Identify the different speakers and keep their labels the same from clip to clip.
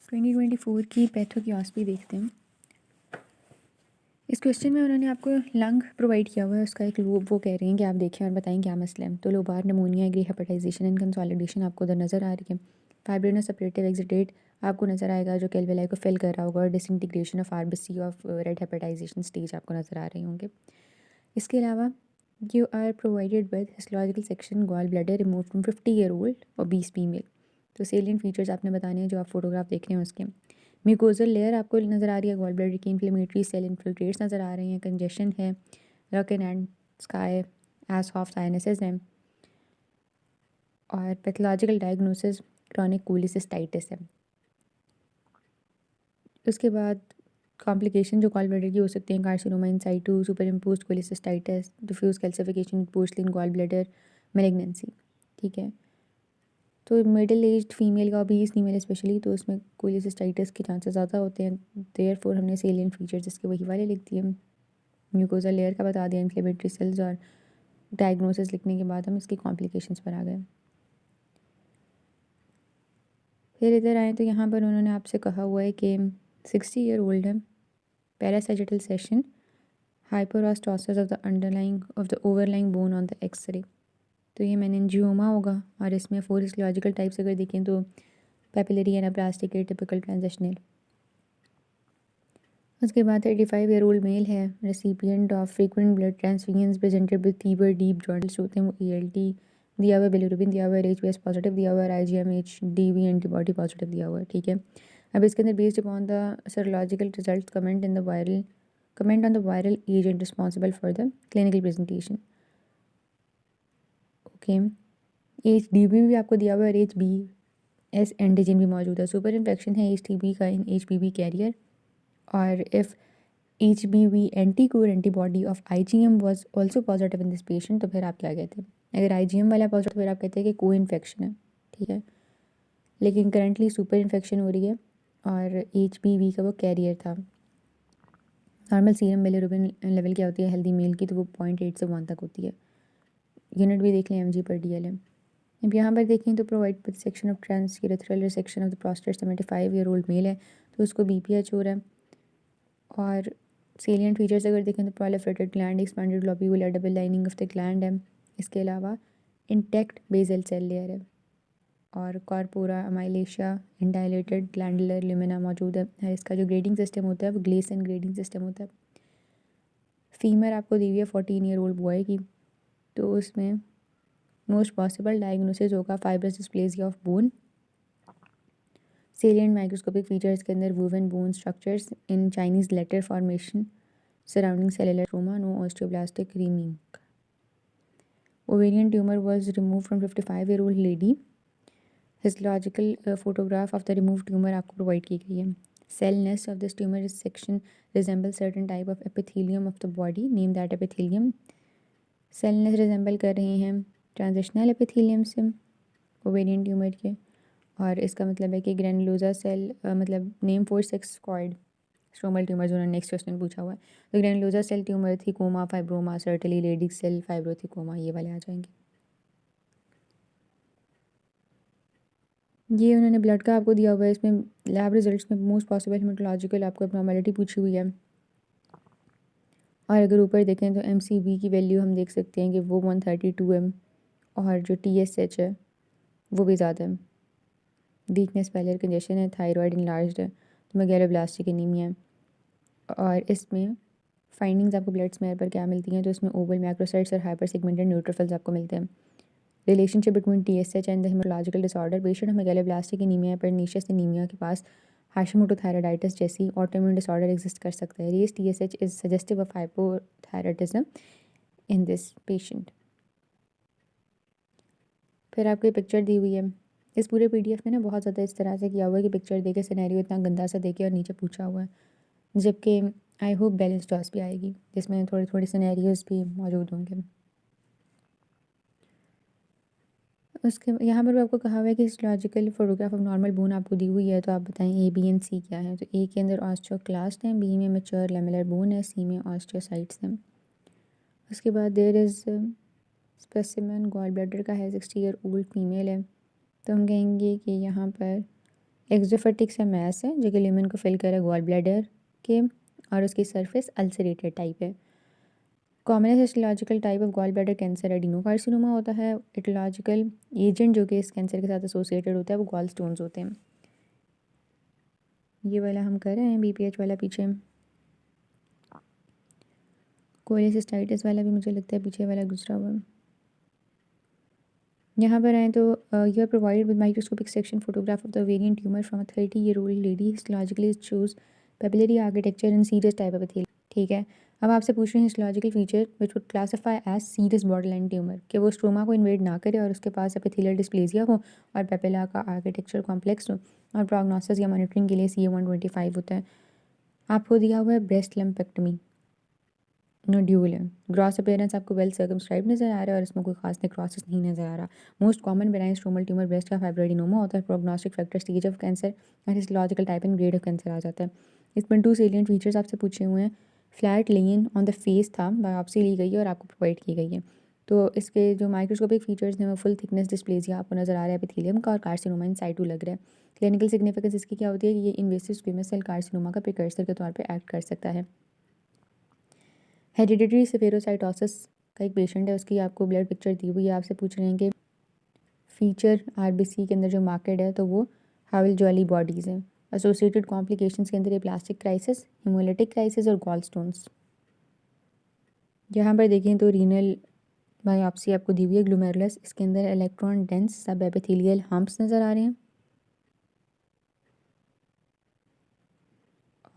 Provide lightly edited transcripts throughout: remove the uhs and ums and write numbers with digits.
Speaker 1: 2024 की पैथोक्योस्पी देखते हैं। इस क्वेश्चन में उन्होंने आपको लंग प्रोवाइड किया हुआ है, उसका एक वो कह रहे हैं कि आप देखें और बताएं क्या मसला है। तो lobar, pneumonia, grey hepatization and consolidation आपको उधर नज़र आ रही है। फाइब्रिनोस सेपरेटिव एक्सिडेट आपको नज़र आएगा जो कैलवेलाई को फिल कर रहा होगा, और disintegration of RBC of red hepatization stage आपको नज़र आ रहे होंगे। इसके अलावा you are provided with histological section gall bladder remove from 50-year-old और 20 फीमेल। तो सेलियंट फीचर्स आपने बताने हैं जो आप फोटोग्राफ देख रहे हैं उसके। म्यूकोजल लेयर आपको नज़र आ रही है, गॉल ब्लैडर की इन्फ्लेमेटरी सेल इन्फिल्ट्रेट्स नज़र आ रहे हैं, कंजेशन है, रॉकन एंड स्काई एस ऑफ साइनसेस हैं, और पैथोलॉजिकल डायग्नोसिस क्रॉनिक कोलिसिस्टाइटिस है। उसके बाद कॉम्प्लिकेशन जो गॉल ब्लैडर की हो सकती हैं, carcinoma in situ, superimposed cholecystitis, diffuse calcification, porcelain gall bladder, malignancy. ठीक है, तो मिडिल एज्ड फीमेल का, ओबीस फीमेल स्पेशली, तो उसमें कोलिसिस्टाइटिस के चांसेस ज़्यादा होते हैं। देयरफॉर हमने सेलियंट फीचर्स इसके वही वाले लिख दिए। म्यूकोजल लेयर का बता दिया, इन्फ्लेमेटरी सेल्स, और डायग्नोसिस लिखने के बाद हम इसकी कॉम्प्लिकेशंस पर आ गए। फिर इधर आए तो यहाँ पर उन्होंने आपसे कहा हुआ है कि 60-year-old है, parasagittal session, hyperostosis of the underlying of the overlying bone on the X ray. तो ये मेनिंजियोमा होगा, और इसमें 4 हिस्टोलॉजिकल टाइप्स अगर देखें तो पैपिलरी, एनाप्लास्टिक, टिपिकल, ट्रांजिशनल। उसके बाद 35-year-old मेल है, recipient of frequent blood transfusions, presented with fever, deep joints होते हैं, वो ELT दिया हुआ है, बिलिरुबिन दिया हुआ है, HbS पॉजिटिव दिया हुआ है, IgM HDV एंटीबॉडी पॉजिटिव दिया हुआ है। ठीक है, अब इसके अंदर based upon the serological result comment on the viral agent responsible for the clinical presentation. Okay, HDV भी आपको दिया हुआ है, HBs एंटीजन भी मौजूद है। सुपर इन्फेक्शन है HTB का इन HBV कैरियर, और if HBV anti-core antibody of IgM was also positive in this patient, तो फिर आप क्या कहते हैं? अगर IgM वाला पॉजिटिव, फिर आप कहते हैं कि को इन्फेक्शन है। ठीक है, लेकिन करंटली सुपर इन्फेक्शन हो रही है, और HBV का वो कैरियर था। नॉर्मल सीरम बिलिरुबिन लेवल क्या होती है हेल्दी मेल की, तो वो 0.8 से 1 तक होती है। यूनिट भी देख लें mg/dl है। अब यहाँ पर देखें तो provide with section of transurethral resection of the prostate, 75-year-old male है, तो उसको BPH हो रहा है। और सेलियंट फीचर्स अगर देखें तो proliferated gland, expanded lobular, double lining of the gland है। इसके अलावा इंटैक्ट बेसल सेल लेयर है, और कॉर्पोरा अमाइलेशिया इंडाइलेटेड ग्लैंडुलर लिमिना मौजूद है। और इसका जो ग्रेडिंग सिस्टम होता है वो ग्लेसन ग्रेडिंग सिस्टम होता है। फीमेल आपको दी हुई है 14-year-old बॉय की, तो उसमें मोस्ट पॉसिबल डायग्नोसिस होगा fibrous dysplasia of bone. Salient microscopic features के अंदर woven bone structures in Chinese letter formation surrounding cellular stroma, no osteoblastic rimming. Ovarian tumour was remove from 55-year-old lady. Histological photograph of the remove tumour आपको provide की गई है। Cell nest of this tumour is section resemble certain type of epithelium of the body, name that epithelium. Cell nest resemble कर रहे हैं transitional epithelium से ovarian tumour के, और इसका मतलब है कि ग्रैनुलोसा सेल, मतलब name for sex cord stromal tumour, उन्होंने नेक्स्ट क्वेश्चन पूछा हुआ है। तो granulosa cell tumour, thecoma, fibroma, Sertoli Leydig cell fibrothecoma, ये वाले आ जाएंगे। ये उन्होंने ब्लड का आपको दिया हुआ है, इसमें लैब रिजल्ट्स में मोस्ट पॉसिबल हेमेटोलॉजिकल आपको एब्नॉर्मेलिटी पूछी हुई है। और अगर ऊपर देखें तो MCV की वैल्यू हम देख सकते हैं कि वो 132 है, और जो TSH है वो भी ज़्यादा है। वीकनेस, पैलर, कंजेशन है, थायराइड इनलार्ज्ड है, तो मेगालोब्लास्टिक एनीमिया है। और इसमें फाइंडिंग्स आपको ब्लड स्मेयर पर क्या मिलती हैं, तो इसमें ओवल मैक्रोसाइट्स और हाइपर सेगमेंटेड न्यूट्रोफिल्स आपको मिलते हैं। Relationship between TSH and the haematological disorder, patient megaloblastic anaemia pernicious anaemia के पास हाशिमोटो थायराइडाइटिस जैसी ऑटोइम्यून डिसऑर्डर एग्जिस्ट कर सकता है। Raise TSH is suggestive of hypothyroidism in this patient. फिर आपको ये पिक्चर दी हुई है। इस पूरे PDF में ना बहुत ज़्यादा इस तरह से किया हुआ है कि पिक्चर देके सिनेरियो इतना गंदा सा देके और नीचे पूछा हुआ है, जबकि आई होप बैलेंस टॉस भी आएगी जिसमें थोड़े थोड़े सिनेरियोज भी मौजूद होंगे। उसके यहाँ पर आपको कहा हुआ है कि histological photograph of normal bone आपको दी हुई है, तो आप बताएं A, B एंड C क्या है। तो A के अंदर ऑस्टियोक्लास्ट हैं, B में मैच्योर लेमुलर बोन है, C में ऑस्टियोसाइट्स हैं। उसके बाद there is specimen gall bladder का है, 60-year-old फीमेल है, तो हम कहेंगे कि यहाँ पर एक्सोफेटिक सा मैस है जो कि ल्यूमेन को फिल करे गॉल ब्लैडर के, और उसकी सरफेस अल्सरेटेड टाइप है। Common histological type of gall bladder cancer adenocarcinoma होता है। एटियोलॉजिकल एजेंट जो कि इस कैंसर के साथ एसोसिएटेड होता है वो गॉल स्टोन्स होते हैं। ये वाला हम कर रहे हैं BPH वाला पीछे, कोलेसिस्टाइटिस वाला भी मुझे लगता है पीछे वाला दूसरा हुआ। यहाँ पर आएँ तो you are provided with microscopic section photograph of the ovarian tumour from a 30-year-old lady. Histologically shows papillary architecture and serous type of epithelia. ठीक है, अब आपसे पूछ रहे हैं histological feature which would classify as serous borderline tumour, कि वो stroma को इन्वेड ना करे और उसके पास एपिथेलियल डिस्प्लेसिया हो और पेपिला का आर्किटेक्चर कॉम्प्लेक्स हो, और प्रोग्नोसिस या मॉनिटरिंग के लिए CA-125 होता है। आपको दिया हुआ है ब्रेस्ट लम्पेक्टमी नोड्यूल है। ग्रॉस अपीयरेंस आपको वेल सर्कमस्क्राइब नज़र आ रहा है और इसमें कोई खास नेक्रोसिस नहीं नज़र आ रहा। Most common benign stromal tumour breast का फाइब्रोएडिनोमा होता है। Prognostic factor stage of cancer और histological type and grade of cancer आ जाता है। इसमें 2 सेलिएंट फीचर्स आपसे पूछे हुए हैं। Flat lane on the face था, बायोप्सी ली गई है और आपको प्रोवाइड की गई है। तो इसके जो माइक्रोस्कोपिक फीचर्स हैं वो फुल थिकनेस डिस्प्लेसिया आपको नज़र आ रहा है एपिथेलियम का, और कार्सिनोमा इन साइटू लग रहा है। क्लिनिकल सिग्निफिकेंस इसकी क्या होती है कि ये इन्वेसिव स्क्वेमस सेल कार्सिनोमा का प्रिकर्सर के तौर पर एक्ट कर सकता है। हेरिडिटरी सेफेरोसाइटोसिस का एक पेशेंट है, उसकी आपको ब्लड पिक्चर दी हुई है। आपसे पूछ रहे हैं कि फीचर RBC के अंदर जो मार्केट है तो वो हाविल ज्वेली बॉडीज़ हैं। एसोसिएटेड कॉम्प्लिकेशंस के अंदर ये प्लास्टिक क्राइसिस, हिमोलिटिक क्राइसिस और गॉल स्टोन्स। यहाँ पर देखें तो रीनल बायोप्सी आपको दी हुई है ग्लोमेरुलस, इसके अंदर इलेक्ट्रॉन डेंस सब एपिथेलियल हम्प्स नज़र आ रहे हैं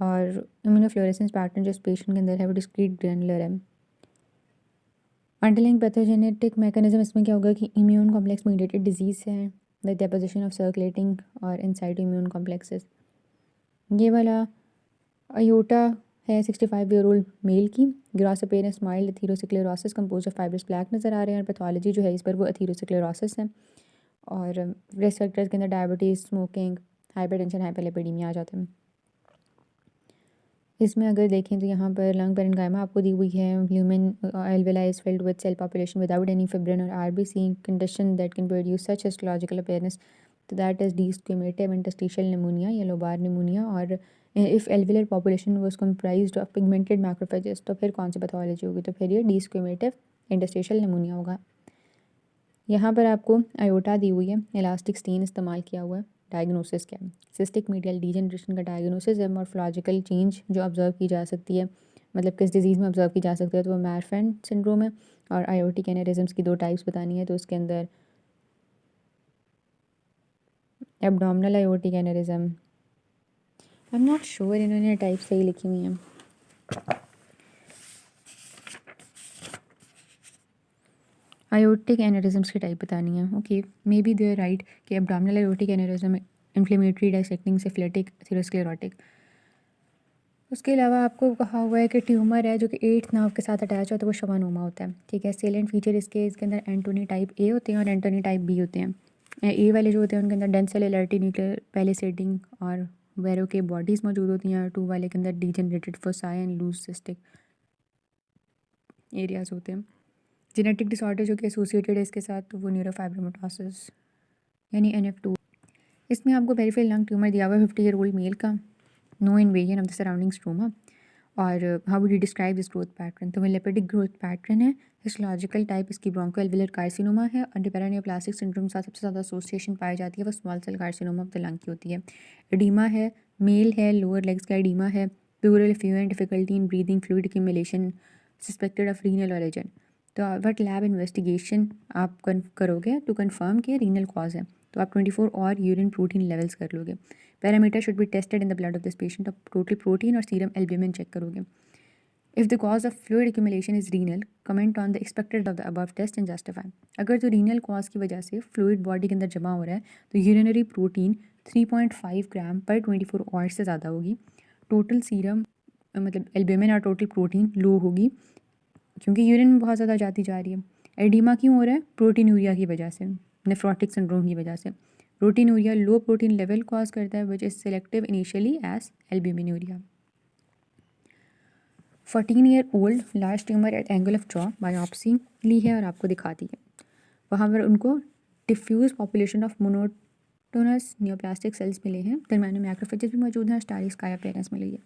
Speaker 1: और इम्यूनोफ्लोरेसेंस पैटर्न जो इस पेशेंट के अंदर है वो डिस्क्रीट ग्रैनुलर है। अंडरलाइंग पैथोजेनेटिक मैकेनिज्म इसमें क्या होगा कि इम्यून कॉम्प्लेक्स मीडिएटेड डिजीज़ है द डेपोजिशन ऑफ सर्कुलेटिंग और इनसाइड इम्यून कॉम्प्लेक्सेस। ये वाला अयोटा है 65-year-old मेल की। Gross appearance mild atherosclerosis compose of fibrous plaque नज़र आ रहे हैं और पैथोलॉजी जो है इस पर वो एथेरोस्क्लेरोसिस है। और रिस्क फैक्टर्स के अंदर डायबिटीज़, स्मोकिंग, हाइपरटेंशन, हाइपरलिपिडीमिया आ जाते हैं। इसमें अगर देखें तो यहाँ पर लंग पेरेन्काइमा आपको दी हुई है। Lumen alveoli is filled with cell population without any fibrin or RBC condition that can produce such histological appearance, तो that is desquamative interstitial pneumonia या लोबार pneumonia। और if alveolar population was comprised of pigmented macrophages तो फिर कौन सी pathology होगी, तो फिर ये desquamative interstitial pneumonia होगा। यहाँ पर आपको आयोटा दी हुई है, इलास्टिक स्टेन इस्तेमाल किया हुआ है। डायग्नोसिस क्या है? सिस्टिक मीडियल डीजनरेशन का डायग्नोसिस है। मॉर्फोलॉजिकल चेंज जो ऑब्जर्व की जा सकती है, मतलब किस डिजीज़ में ऑब्जर्व की जा सकती है, तो वो मार्फन सिंड्रोम है। और आयोटिक एनेरिज्म्स की 2 टाइप्स बतानी है, तो उसके अंदर abdominal aortic aneurysm, I am not sure इन्होंने टाइप सही लिखी हुई हैं। आयोटिक एनेरिज्म्स की टाइप बतानी है। Okay, may be they are right कि abdominal aortic aneurysm inflammatory, dissecting, syphilitic, atherosclerotic. उसके अलावा आपको कहा हुआ है कि ट्यूमर है जो कि 8th नर्व के साथ अटैच होता है, वो शवानोमा होता है। ठीक है, सेलेंट फीचर इसके अंदर एंटोनी टाइप ए होते हैं और एंटोनी टाइप बी होते हैं। ए वाले जो होते हैं उनके अंदर डेंस सेलुलरिटी, न्यूक्लियर पैलिसेडिंग और वेरो के बॉडीज़ मौजूद होती हैं। और 2 वाले के अंदर degenerated fossae and loose cystic areas होते हैं। जेनेटिक डिसऑर्डर जो कि एसोसिएटेड है इसके साथ, तो वो न्यूरोफाइब्रोमाटोसिस यानी NF2। इसमें आपको पेरिफेरल लंग ट्यूमर दिया हुआ है 50-year-old मेल का, no invasion of the surrounding stroma. और how would you describe this growth pattern, तो वो लिपिडिक ग्रोथ पैटर्न है। हिस्टोलॉजिकल टाइप इसकी ब्रोंकोएल्वियोलर कार्सिनोमा है और डिपेरानियोप्लास्टिक सिंड्रोम के साथ सबसे ज़्यादा एसोसिएशन पाई जाती है वो small cell carcinoma of the lung की होती है। एडीमा है, मेल है, लोअर लेग्स का एडीमा है। Pleural effluent, difficulty in breathing, fluid accumulation, suspected of renal origin. तो वट लैब इन्वेस्टिगेशन आप करोगे टू कन्फर्म कि रीनल कॉज है, तो आप 24 और यूरिन प्रोटीन लेवल्स कर लोगे। Parameter should be tested in the blood of this patient, आप टोटल प्रोटीन और सीरम एल्ब्यूमिन चेक करोगे। If the cause of fluid accumulation is renal, comment on the expected of the above test and justify. अगर तो renal cause की वजह से fluid body के अंदर जमा हो रहा है तो यूरिनरी प्रोटीन 3.5 ग्राम पर 24 आवर्स से ज़्यादा होगी। टोटल सीरम मतलब एल्ब्यूमिन और टोटल प्रोटीन लो होगी क्योंकि यूरिन में बहुत ज़्यादा जाती जा रही है। एडिमा क्यों हो रहा है? प्रोटीनूरिया की वजह से, नेफ्रोटिक सिंड्रोम की वजह से। Proteinuria low protein level cause करता है which is selective initially as albuminuria. 14-year-old large tumour at angle of jaw, biopsy ली है और आपको दिखा दी है। वहाँ पर उनको डिफ्यूज़ पॉपुलेशन ऑफ डोनस नियोप्लास्टिक सेल्स मिले हैं, दरमियान में मैक्रोफेजेस भी मौजूद हैं, स्टारिक स्काई अपीयरेंस मिली है।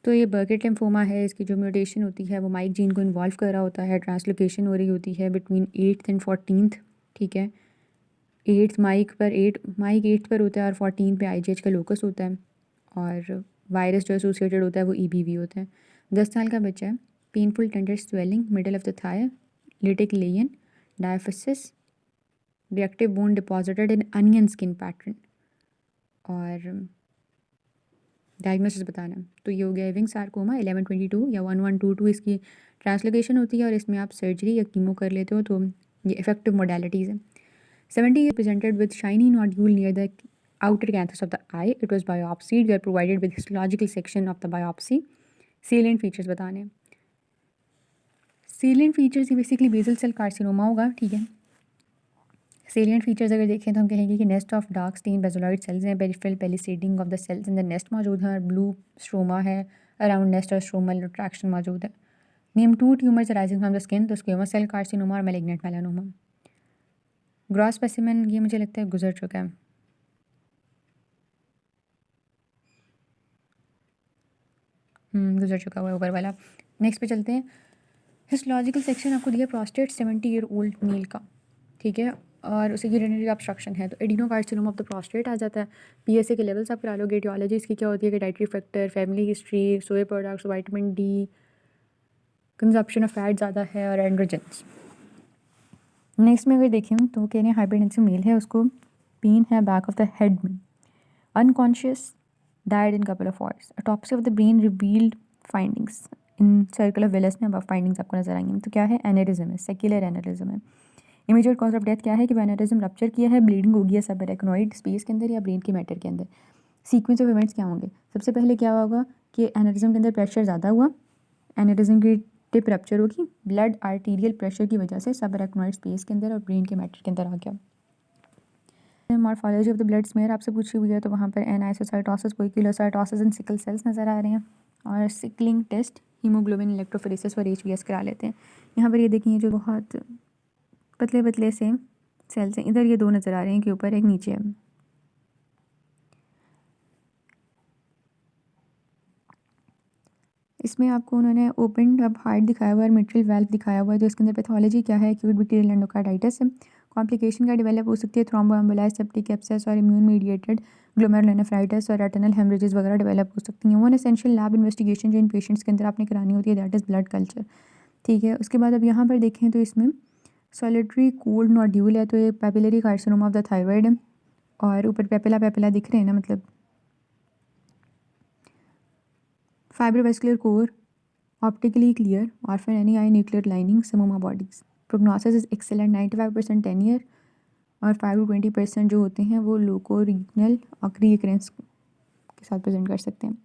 Speaker 1: तो ये बर्केट लिम्फोमा है, इसकी जो म्यूटेशन होती है वो माइक जीन को इन्वॉल्व कर रहा होता है, ट्रांसलोकेशन हो रही होती है बिटवीन 8th एंड 14th, ठीक है। माइक 8th पर होता है और 14 पे IGH का लोकस होता है, और वायरस जो एसोसिएटेड होता है वो EBV होता है। 10 साल का बच्चा है, painful tender swelling middle of the thigh, lytic lesion, diaphysis, reactive bone deposited in onion skin pattern, और डायग्नोसिस बताना है। तो ये हो गया एविंग सार्कोमा 1122 या 1122 इसकी ट्रांसलोकेशन होती है, और इसमें आप सर्जरी या कीमो कर लेते हो, तो ये इफेक्टिव मोडालिटीज़ हैं। 70 presented with shiny nodule near the outer canthus of the eye. It was biopsied. We are provided with histological section of the biopsy. Salient features बताने। Salient features ये basically basal cell carcinoma होगा, ठीक है। Salient features अगर देखें तो हम कहेंगे कि nest of dark stained basaloid cells हैं, peripheral palisading of the cells in the nest मौजूद है, और blue stroma है around nest, और stromal retraction मौजूद है। Name 2 tumors arising from the skin, तो squamous cell carcinoma और malignant melanoma। ग्रॉस स्पेसिमेन ये मुझे लगता है गुजर चुका है। गुजर चुका हुआ है ऊपर वाला। नेक्स्ट पे चलते हैं। हिस्टोलॉजिकल सेक्शन आपको दिया प्रोस्टेट 70-year-old मेल का, ठीक है, और उसे यूरिनरी ऑब्स्ट्रक्शन है, तो एडिनोकार्सिनोमा ऑफ द प्रोस्टेट आ जाता है। PSA के लेवल्स आप करा लोगे। एटियोलॉजी इसकी क्या होती है कि dietary factor, family history, soya products, vitamin D, consumption of fat ज़्यादा है, और एंड्रोजेंस। नेक्स्ट में अगर देखें तो कह रहे हैं हाइपरटेंसिव मेल है, उसको पेन है बैक ऑफ द हेड में, unconscious, died in couple of hours. Autopsy of the brain revealed findings in circle of Willis में अब findings आपको नजर आएंगे। तो क्या है, एनेरिज्म है, सेक्युलर एनेरिज्म है। इमीडिएट कॉज ऑफ डेथ क्या है कि एनेरिज्म रप्चर किया है, ब्लीडिंग होगी है सबएरेक्नोइड स्पेस के अंदर या ब्रेन की मैटर के अंदर। सीक्वेंस ऑफ इवेंट्स क्या होंगे, सबसे पहले क्या होगा कि एनेरिज्म के अंदर प्रेशर ज़्यादा हुआ, एनेरिज्म की टिप रप्चर होगी, ब्लड आर्टीरियल प्रेशर की वजह से सबएरेक्नोइड स्पेस के अंदर और ब्रेन के मैटर के अंदर आ गया। Morphology of the blood smear आपसे पूछी हुई है, तो वहाँ पर anisocytosis, poikilocytosis and sickle cells नज़र आ रहे हैं, और सिकलिंग टेस्ट हीमोग्लोबिन इलेक्ट्रोफोरेसिस और HBS करा लेते हैं। यहाँ पर ये देखिए जो बहुत पतले पतले से सेल्स हैं, इधर ये 2 नज़र आ रहे हैं कि ऊपर एक नीचे है। इसमें आपको उन्होंने ओपन अप हार्ट दिखाया हुआ है और मिट्रल वाल्व दिखाया हुआ है, तो इसके अंदर पैथोलॉजी क्या है, एक्यूट बैक्टीरियल एंडोकार्डाइटिस है। कॉम्प्लिकेशन का डेवलप हो सकती है थ्रोम्बोएम्बोलाइज, सेप्टिक एब्सेस और इम्यून मीडिएटेड ग्लोमेरुलोनेफ्राइटिस, और रेटिनल हेमरेजेस वगैरह डेवलप हो सकती हैं। वन एसेंशियल लैब इन्वेस्टिगेशन जो इन पेशेंट्स के अंदर आपने करानी होती है दैट इज़ ब्लड कल्चर, ठीक है। उसके बाद अब यहाँ पर देखें तो इसमें सॉलिटरी कोल्ड नोड्यूल है, तो ये papillary carcinoma of the thyroid है, और ऊपर पेपिला दिख रहे हैं ना, मतलब fibrovascular core, optically clear, orphan Annie eye nuclear lining, psammoma bodies. Prognosis is excellent, 95% 10 year, और 5 to 20% जो होते हैं वो लोको रीजनल और रीकरेंस के साथ प्रेजेंट कर सकते हैं।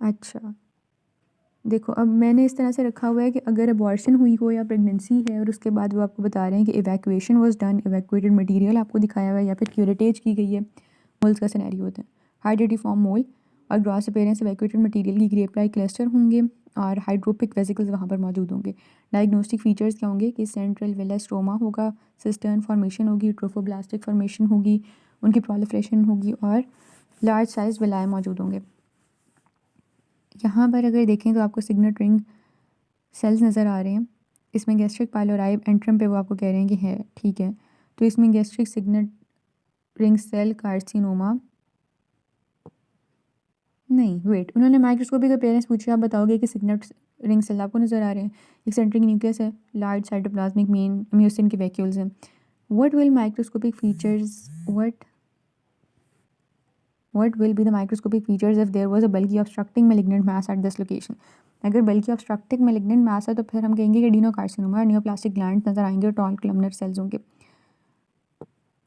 Speaker 1: अच्छा देखो, अब मैंने इस तरह से रखा हुआ है कि अगर अबॉर्शन हुई हो या प्रेगनेंसी है और उसके बाद वो आपको बता रहे हैं कि evacuation was done, evacuated material आपको दिखाया हुआ है, या फिर क्यूरेटेज की गई है, मोल्स का सिनेरियो होता है। हाइड्रेटिफॉर्म मोल और ग्रॉस अपीयरेंस इवैक्यूएटेड मटेरियल की ग्रेप लाइक क्लस्टर होंगे, और हाइड्रोपिक वेसिकल्स वहाँ पर मौजूद होंगे। डायग्नोस्टिक फीचर्स क्या होंगे कि सेंट्रल वेलस स्ट्रोमा होगा, सिस्टर्न फॉर्मेशन होगी, ट्रोफोब्लास्टिक फॉर्मेशन होगी, उनकी प्रोलिफरेशन होगी, और लार्ज साइज विलाय मौजूद होंगे। यहाँ पर अगर देखें तो आपको सिग्नट रिंग सेल्स नज़र आ रहे हैं, इसमें गैस्ट्रिक पाइलोराइब एंट्रम पे वो आपको कह रहे हैं कि है, ठीक है। तो इसमें गैस्ट्रिक सिग्नट रिंग सेल कार्सिनोमा नहीं, वेट, उन्होंने माइक्रोस्कोपिक अपीयरेंस पूछी, आप बताओगे कि सिग्नट रिंग सेल आपको नज़र आ रहे हैं, एक्सेंट्रिक न्यूक्लियस है, लार्ज साइटोप्लाज्मिक मेन म्यूसिन के वैक्यूल्स हैं। What will microscopic features What will be the microscopic features if there was a bulky obstructing malignant mass at this location? अगर bulky obstructing malignant mass है तो फिर हम कहेंगे कि एडिनोकार्सिनोमा, नियोप्लास्टिक ग्लैंड नज़र आएंगे और टॉल कलमनर सेल्स होंगे।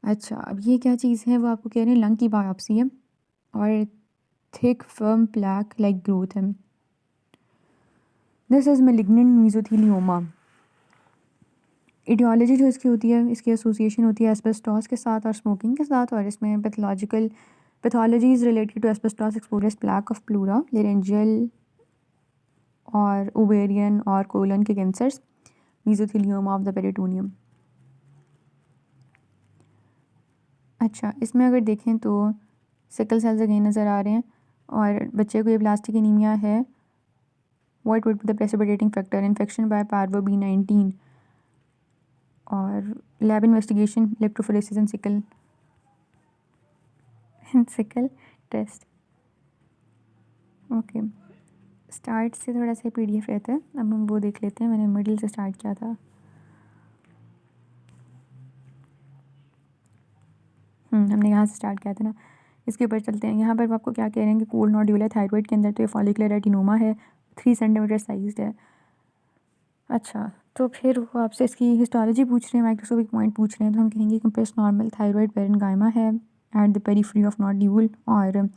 Speaker 1: अच्छा, अब ये क्या चीज़ है, वो आपको कह रहे हैं लंग की बायोप्सी है, और thick firm plaque like growth है। This is malignant mesothelioma। Aetiology जो इसकी होती है, इसकी एसोसिएशन होती है एस्बेस्टॉस के साथ और स्मोकिंग के साथ, और इसमें pathology is related to asbestos exposure, plaque of pleura, laryngeal और ओवेरियन और कोलन के cancers, mesothelioma of the peritoneum. अच्छा, इसमें अगर देखें तो सिकल सेल्स अगेन नज़र आ रहे हैं और बच्चे को ये प्लास्टिक एनीमिया है। What would be the precipitating factor? Infection by parvo B19 और lab investigation electrophoresis and sickle test. Okay, start से थोड़ा सा PDF रहता है, अब हम वो देख लेते हैं। मैंने मिडिल से स्टार्ट किया था। हमने यहाँ से स्टार्ट किया था ना, इसके ऊपर चलते हैं। यहाँ पर वो आपको क्या कह रहे हैं कि कोल्ड नोड्यूल है थायराइड के अंदर, तो ये फॉलिकुलर रेटिनोमा है, 3 सेंटीमीटर साइज्ड है। अच्छा, तो फिर वो आपसे इसकी हिस्टोलॉजी पूछ रहे हैं, माइक्रोस्कोपिक पॉइंट पूछ रहे हैं, तो हम कहेंगे कंप्रेस्ड नॉर्मल थायराइड पेरेन्काइमा है at the periphery of nodule. और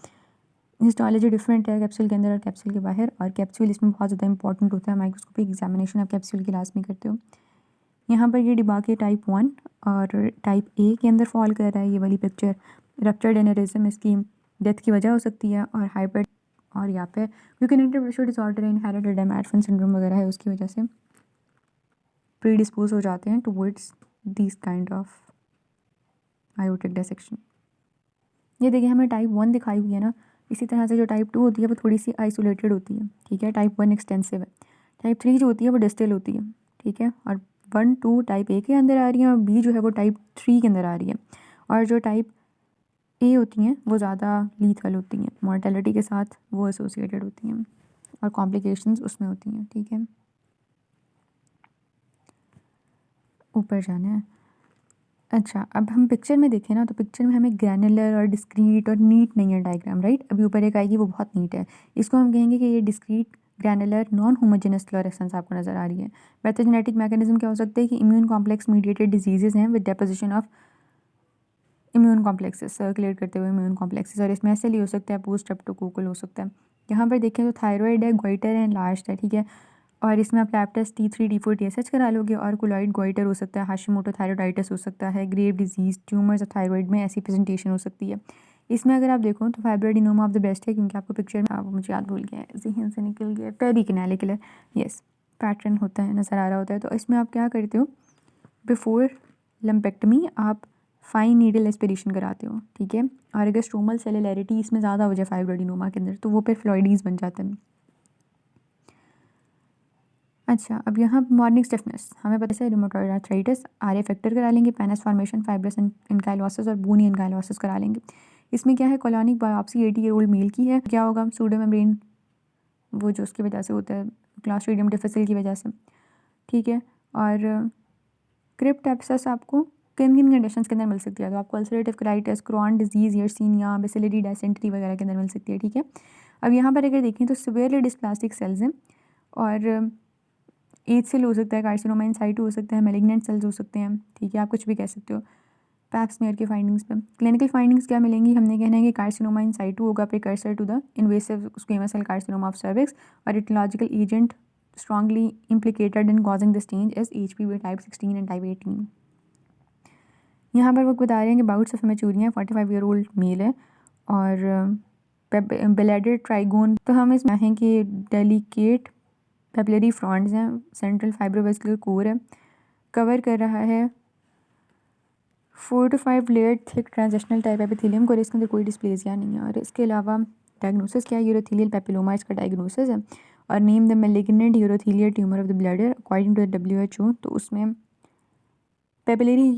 Speaker 1: हिस्टोलॉजी डिफरेंट है कैप्सूल के अंदर और कैप्सूल के बाहर, और कैप्सूल इसमें बहुत ज़्यादा इंपॉर्टेंट होता है। माइक्रोस्कोपिक एग्जामिनेशन आप कैप्सूल की लास्ट में करते हो। यहाँ पर ये डिबाके टाइप 1 और टाइप A के अंदर फॉल कर रहा है। ये वाली पिक्चर रप्चर्ड एनेरिज्म इसकी डेथ की वजह हो सकती है, और हाइपर और यहाँ पे क्योंकि टिश्यू डिसऑर्डर इनहेरिटेड एडेमार्फन सिंड्रोम वगैरह है, उसकी वजह से प्रीडिस्पोज हो जाते हैं towards this kind of aortic dissection. ये देखिए हमें टाइप 1 दिखाई हुई है ना, इसी तरह से जो टाइप 2 होती है वो थोड़ी सी आइसोलेटेड होती है, ठीक है। टाइप 1 एक्सटेंसिव है। टाइप 3 जो होती है वो डिस्टल होती है, ठीक है। और 1 2 टाइप A के अंदर आ रही हैं, और B जो है वो टाइप 3 के अंदर आ रही है। और जो टाइप A होती हैं वो ज़्यादा लीथल होती हैं, मॉर्टेलिटी के साथ वो एसोसिएटेड होती हैं और कॉम्प्लिकेशंस उसमें होती हैं, ठीक है। ऊपर जाना है। अच्छा, अब हम पिक्चर में देखें ना, तो पिक्चर में हमें ग्रैनुलर और डिस्क्रीट और नीट नहीं है डायग्राम, राइट। अभी ऊपर एक आएगी वो बहुत नीट है, इसको हम कहेंगे कि ये discrete granular non homogeneous fluorescence आपको नज़र आ रही है। पैथोजेनेटिक मैकेनिज्म क्या हो सकता है कि इम्यून कॉम्प्लेक्स मीडिएटेड डिजीजेज हैं with deposition of immune complexes, circulate करते हुए इम्यून कॉम्प्लेक्सेस, और इसमें एसएल हो सकता है, पोस्ट स्ट्रेप्टोकोकल हो सकता है। यहाँ पर देखें तो थायराइड है, गोइटर है, लार्ज है, ठीक है। और इसमें आप lab test T3 T4 TSH करा लोगे, और कोलॉइड गोइटर हो सकता है, हाशिमोटो थायराइडाइटिस हो सकता है, grave disease, tumours of thyroid में ऐसी प्रेजेंटेशन हो सकती है। इसमें अगर आप देखो तो फाइब्रोएडेनोमा ऑफ द बेस्ट है, क्योंकि आपको पिक्चर में मुझे याद भूल गया है, जहन से निकल गया, पेरिकिनेलिकुलर, यस, पैटर्न होता है, नज़र आ रहा होता है। तो इसमें आप क्या करते हो, बिफोर लम्पेक्टमी आप फाइन नीडल एस्पिरेशन कराते हो, ठीक है। और अगर स्ट्रोमल सेलुलैरिटी इसमें ज़्यादा हो जाए फाइब्रोएडेनोमा के अंदर, तो वो फिर फ्लॉइडीज बन जाते हैं। अच्छा, अब यहाँ मॉर्निंग स्टिफनेस हमें पता है, रूमेटॉइड आर्थराइटिस, RA फैक्टर करा लेंगे, पेनस फॉर्मेशन, फाइब्रस एनकाइलोसिस और बोनी एनकाइलोसिस करा लेंगे। इसमें क्या है, colonic biopsy 80 year old mail की है। क्या होगा, सूडो मेम्ब्रेन वो जो उसकी वजह से होता है, क्लॉस्ट्रीडियम डिफिसिल की वजह से, ठीक है। और क्रिप्ट एब्सेस आपको किन किन कंडीशंस के अंदर मिल सकती है, तो आपको ulcerative colitis, Crohn disease, Yersinia, bacillary dysentery वगैरह के अंदर मिल सकती है, ठीक है। अब यहाँ पर अगर देखें तो सिवियरली डिस्प्लास्टिक सेल्स हैं, और एज सेल हो सकता है, कार्सिनोमा इन साइटू हो सकता है, मेलिग्नेंट सेल्स हो सकते हैं, ठीक है। आप कुछ भी कह सकते हो पैप स्मीयर के फाइंडिंग्स पे। क्लिनिकल फाइंडिंग्स क्या मिलेंगी, हमने कहना है कि कार्सिनोमा इन साइटू होगा precursor to the invasive squamous cell carcinoma of cervix, और aetiological agent strongly implicated in causing this change is HPV type 16 and type 18। यहाँ पर वो बता रहे हैं कि bouts of haematuria 45 year old male है, और बेलेडेड ट्राइगोन, तो हम इसमें हैं कि डेलिकेट पेपिलरी फ्रॉन्ट्स हैं, सेंट्रल फाइब्रोवेस्कुलर कोर है, कवर कर रहा है 4 to 5 layer thick transitional type epithelium को, और इसके अंदर कोई डिस्प्लेसिया नहीं है। और इसके अलावा डायग्नोसिस क्या है, यूरोथीलियल पेपिलोमा इसका डायग्नोसिस है, और name the malignant urothelial tumour of the bladder according to the WHO। तो उसमें पेपिलरी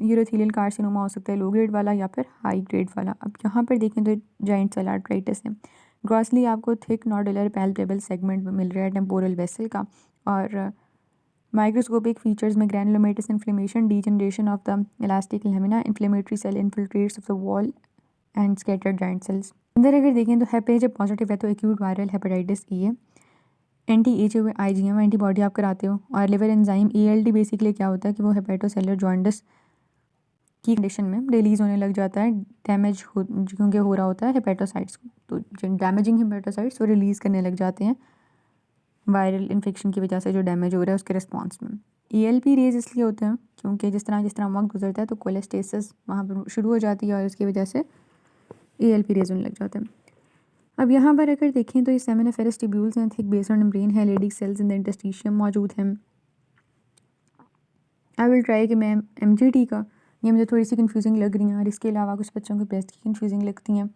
Speaker 1: यूरोथीलियल कार्सिनोमा हो सकता है, लो ग्रेड वाला या फिर हाई ग्रेड वाला। अब यहाँ पर देखें तो जॉइंट सेल आर्थराइटिस है, ग्रॉसली आपको थिक नॉडुलर पैल्पेबल सेगमेंट में मिल रहा है टेम्पोरल वेसल का, और माइक्रोस्कोपिक फीचर्स में granulomatous inflammation, degeneration of the elastic lamina, inflammatory cell infiltrates of the wall and scattered joint cells. अंदर अगर देखें तो हेपेज जब पॉजिटिव है तो एक्यूट वायरल हेपेटाइटिस E है, IgM एंटीबॉडी आप कराते हो, और लिवर एंजाइम ALT बेसिकली क्या होता है कि वो हेपेटोसेलुलर जॉन्डिस की कंडीशन में रिलीज़ होने लग जाता है, डैमेज हो क्योंकि हो रहा होता है हेपेटोसाइट्स को, तो जो डैमेजिंग हेपेटोसाइट्स वो रिलीज़ करने लग जाते हैं वायरल इन्फेक्शन की वजह से, जो डैमेज हो रहा है उसके रिस्पॉन्स में। ELP रेज इसलिए होते हैं क्योंकि जिस तरह वक्त गुजरता है तो कोलेस्टेसिस वहाँ पर शुरू हो जाती है, और इसकी वजह से ELP रेज होने लग जाते हैं। अब यहाँ पर अगर देखें तो ये सेमिनिफेरस ट्यूब्यूल्स हैं, थिक बेसल मेम्ब्रेन है, Leydig cells in the interstitium मौजूद हैं। आई विल ट्राई कि मैं MGT का ये मुझे थोड़ी सी कन्फ्यूजिंग लग रही हैं, और इसके अलावा कुछ बच्चों को ब्रेस्ट की कन्फ्यूजिंग लगती हैं।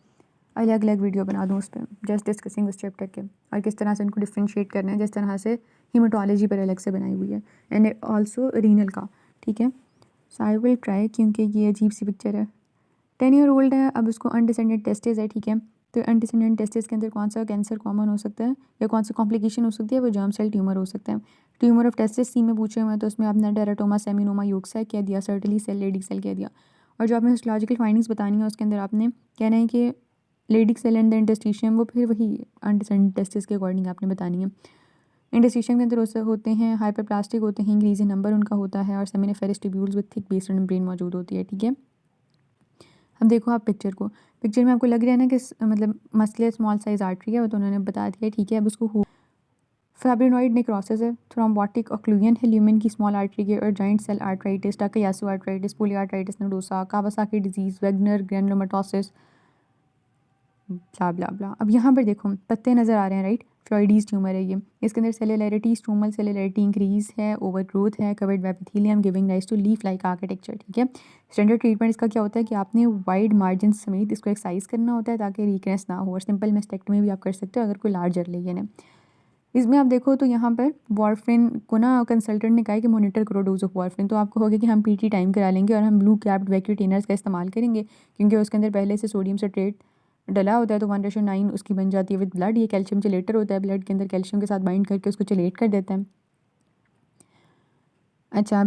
Speaker 1: अलग अलग वीडियो बना दूँ उस पर, जस्ट डिस्कसिंग उस चैप्टर के, और किस तरह से उनको डिफ्रेंशिएट करना है, जिस तरह से हीमाटोलॉजी पर अलग से बनाई हुई है, एंड ऑल्सो रीनल का। ठीक है, सो आई विल ट्राई, क्योंकि ये अजीब सी पिक्चर है। 10-year-old है, अब उसको अनडिसेंडेंट टेस्टिस है। ठीक है, तो अनडिसेंडेंट टेस्टिस के अंदर कौन सा कैंसर कॉमन हो सकता है या कौन सा कॉम्प्लिकेशन हो सकती है? वो जर्म सेल ट्यूमर हो सकता है। ट्यूमर ऑफ टेस्टिस सी में पूछे हुए हैं, तो उसमें आपने टेराटोमा सेमिनोमा यूक्सा कह दिया, सर्टली सेल लेडिक सेल कह दिया। और जो आपने हिस्टोलॉजिकल फाइंडिंग्स बतानी है उसके अंदर आपने कहना है कि Leydig cell and the interstitium, वो फिर वही अनडिसेंडेंट टेस्टिस के अकॉर्डिंग आपने बतानी है। इंटेस्टिशियम के अंदर होते हैं हाइपरप्लास्टिक होते हैं, इंक्रीज नंबर उनका होता है, और seminiferous tubules with thick based membrane मौजूद होती है। ठीक है, अब देखो आप पिक्चर को, पिक्चर में आपको लग रहा है ना कि मतलब मसले स्मॉल साइज आर्टरी है, वो तो उन्होंने बता दिया। ठीक है, अब उसको फाइब्रिनॉइड नेक्रोसिस है, थ्रोम्बोटिक ऑक्लूजन है ल्यूमेन की स्मॉल आर्टरी के, और giant cell arteritis, Takayasu arteritis, polyarteritis nodosa, Kawasaki disease, Wegener granulomatosis, blah blah blah. अब यहाँ पर देखो पत्ते नज़र आ रहे हैं, राइट? फ्लॉइडीज ट्यूमर है ये, इसके अंदर सेलुलैरिटी, स्ट्रोमल सेलुलैरिटी इंक्रीज है, ओवर ग्रोथ है, covered by epithelium giving rise to leaf like architecture. ठीक है, स्टैंडर्ड ट्रीटमेंट इसका क्या होता है कि आपने वाइड मार्जिन समेत इसको एक्सरसाइज करना होता है ताकि रिकनेस ना हो, और सिंपल मेस्टेक्टमी भी आप कर सकते हो अगर कोई लार्जर लेजन है। इसमें आप देखो तो यहाँ पर वारफिन को ना कंसल्टेंट ने कहा है कि मॉनिटर करो डोज ऑफ वारफिन, तो आपको होगा कि हम पीटी टाइम करा लेंगे और हम ब्लू कैप्ड वैक्यूटेनर्स का इस्तेमाल करेंगे, क्योंकि उसके अंदर पहले से सोडियम सिट्रेट डला होता है, तो 1:9 उसकी बन जाती है विद ब्लड। ये कैल्शियम चलेटर होता है, ब्लड के अंदर कैल्शियम के साथ बाइंड करके उसको चलेट कर देता है। अच्छा,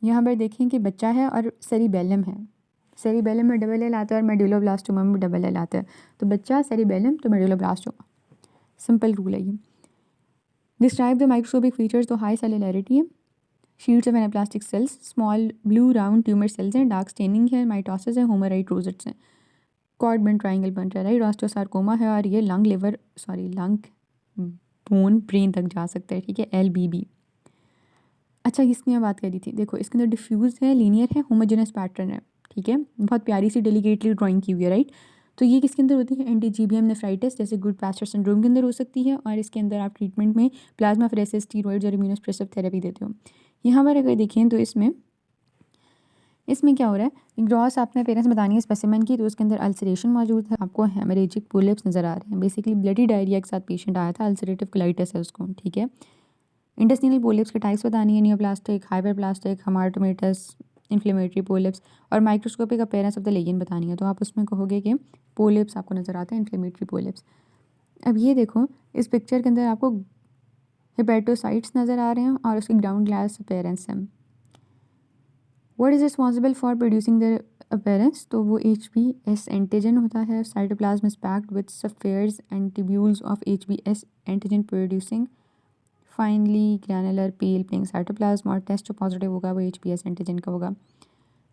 Speaker 1: यहाँ पर देखें कि बच्चा है और सेरिबेलम है, सेरिबेलम में डबल एल आता है और मेडुलोब्लास्टोमा में डबल एल आता है, तो बच्चा सेरिबेलम तो मेडुलोब्लास्टोमा, सिंपल रूल है ये। डिस्क्राइब द माइक्रोस्कोपिक फीचर्स, तो हाई सेलुलैरिटी है, sheets of anaplastic cells, small blue round tumour cells हैं, डार्क स्टेनिंग है, माइटोसिस है, होमोराइट रोजेट्स हैं, कॉर्ड बन ट्राइंगल बन रहा है, राइट? ऑस्टियोसार्कोमा है, और ये लंग बोन ब्रेन तक जा सकता है। ठीक है, LBB। अच्छा, इसकी मैं बात कर रही थी, देखो इसके अंदर डिफ्यूज़ है, लीनियर है, होमोजेनस पैटर्न है। ठीक है, बहुत प्यारी सी डेलिकेटली ड्राइंग की हुई है, राइट? तो ये किसके अंदर होती है? एंटीजीबीएम नेफ्राइटिस जैसे गुड पैस्चर सिंड्रोम के अंदर हो सकती है, और इसके अंदर आप ट्रीटमेंट में प्लाज्मा फेरेसिस, स्टीरॉइड्स और इम्यूनोसप्रेसिव थेरेपी देते हो। यहाँ पर अगर देखें तो इसमें क्या हो रहा है, ग्रॉस आपने पेरेंट्स बतानी है स्पेसिमेन की, तो उसके अंदर अल्सरेशन मौजूद है, आपको हेमरेजिक पोलिप्स नज़र आ रहे हैं, बेसिकली ब्लडी डायरिया के साथ पेशेंट आया था, अल्सरेटिव कोलाइटिस है उसको। ठीक है, इंटेस्टिनल पोलिप्स के टाइप्स बतानी है, neoplastic, hyperplastic, hamartomatous, inflammatory polyps, और microscopic appearance of the lesion बतानी है, तो आप उसमें कहोगे कि पोलिप्स आपको नज़र आते हैं, इन्फ्लेमेटरी पोलिप्स। अब ये देखो इस पिक्चर के अंदर आपको हेपेटोसाइट्स नज़र आ रहे हैं और उसकी ग्राउंड ग्लास अपीयरेंस है। What is responsible for producing the appearance, तो वो HBS एंटीजन होता है, cytoplasm is packed with spheres and tubules of HBS antigen producing finely granular pale playing cytoplasm, और टेस्ट जो पॉजिटिव होगा वो HBS एंटीजन का होगा।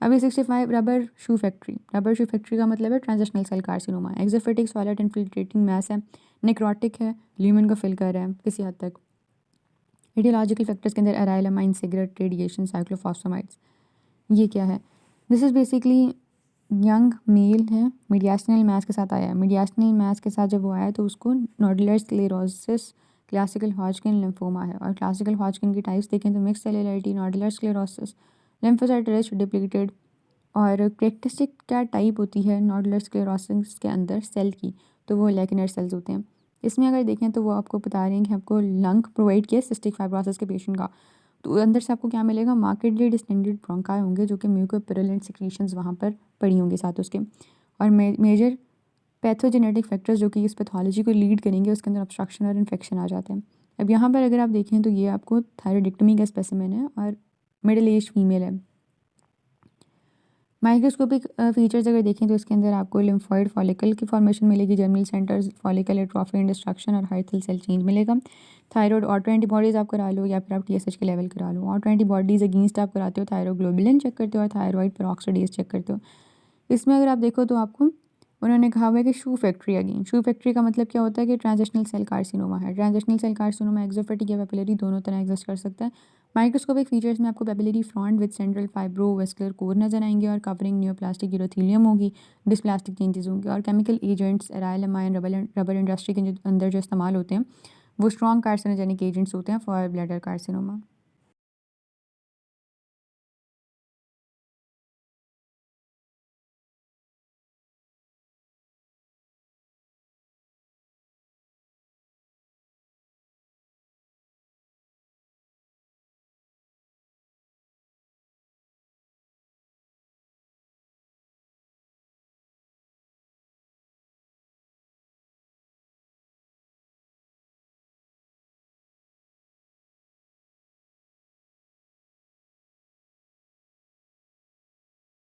Speaker 1: अभी 65 rubber shoe factory, rubber shoe factory का मतलब है transitional cell carcinoma, exophytic solid infiltrating mass है, नेक्रोटिक है, ल्यूमेन को फिल कर रहा है किसी हद तक। रेडियोलॉजिकल फैक्टर्स के अंदर अराइलामाइन, सिगरेट, रेडिएशन, साइक्लोफॉस्फेमाइड्स, ये क्या है? This is basically young mail है, मीडियास्टिनल मैस के साथ आया है, मीडियास्टिनल मैस के साथ जब वो आया तो उसको nodular sclerosis, classical Hodgkin lymphoma है, और क्लासिकल हॉजकिन की टाइप्स देखें तो mix cellularity, nodular sclerosis, lymphocyte rich depleted, और करेक्टरिस्टिक क्या टाइप होती है नोडुलर स्क्लेरोसिस के अंदर सेल की, तो वो लेकिनर सेल्स होते हैं। इसमें अगर देखें तो वो आपको बता रहे हैं कि आपको लंग प्रोवाइड किया सिस्टिक फाइब्रोसिस के पेशेंट का, तो अंदर से आपको क्या मिलेगा? मार्केटली डिस्टेंडेड ब्रोंकाई होंगे, जो कि म्यूकोपिरुलेंट सिक्रीशंस वहाँ पर पड़ी होंगी साथ उसके, और मेजर पैथोजेनेटिक फैक्टर्स जो कि इस पैथोलॉजी को लीड करेंगे उसके अंदर ऑब्स्ट्रक्शन और इन्फेक्शन आ जाते हैं। अब यहाँ पर अगर आप देखें तो ये आपको थायरॉइडेक्टमी का स्पेसिमेन है और मिडिल एज फीमेल है। माइक्रोस्कोपिक फीचर्स अगर देखें तो इसके अंदर आपको लिम्फॉइड फॉलिकल की फॉर्मेशन मिलेगी, germinal centres, follicle atrophy and destruction, और हाइथल सेल चेंज मिलेगा। थायराइड ऑटो एंटीबॉडीज़ आप करा लो या फिर आप TSH के लेवल करा लो। ऑटो एंटीबॉडीज़ अगेंस्ट आप कराते हो थायरोग्लोबुलिन चेक करते हो और थायराइड पेरोक्साइडेज चेक करते हो। इसमें अगर आप देखो तो आपको उन्होंने कहा हुआ है कि शू फैक्ट्री, अगेन शू फैक्ट्री का मतलब क्या होता है कि ट्रांजिशनल सेल कार्सिनोमा है। ट्रांजिशनल सेल कार्सिनोमा एक्सोफिटिक या पेपिलरी दोनों तरह एग्जिस्ट कर सकता है। माइक्रोस्कोपिक फीचर्स में आपको papillary front with central fibrovascular core नजर आएंगे और कवरिंग नियोप्लास्टिक यूरोथीलियम होगी, डिस्प्लास्टिक चेंजेस होंगे, और केमिकल एजेंट्स एराइलमाइन रबर इंडस्ट्री के अंदर जो इस्तेमाल होते हैं वो स्ट्रॉन्ग कार्सिनोजेनिक एजेंट्स होते हैं फॉर ब्लैडर कार्सिनोमा।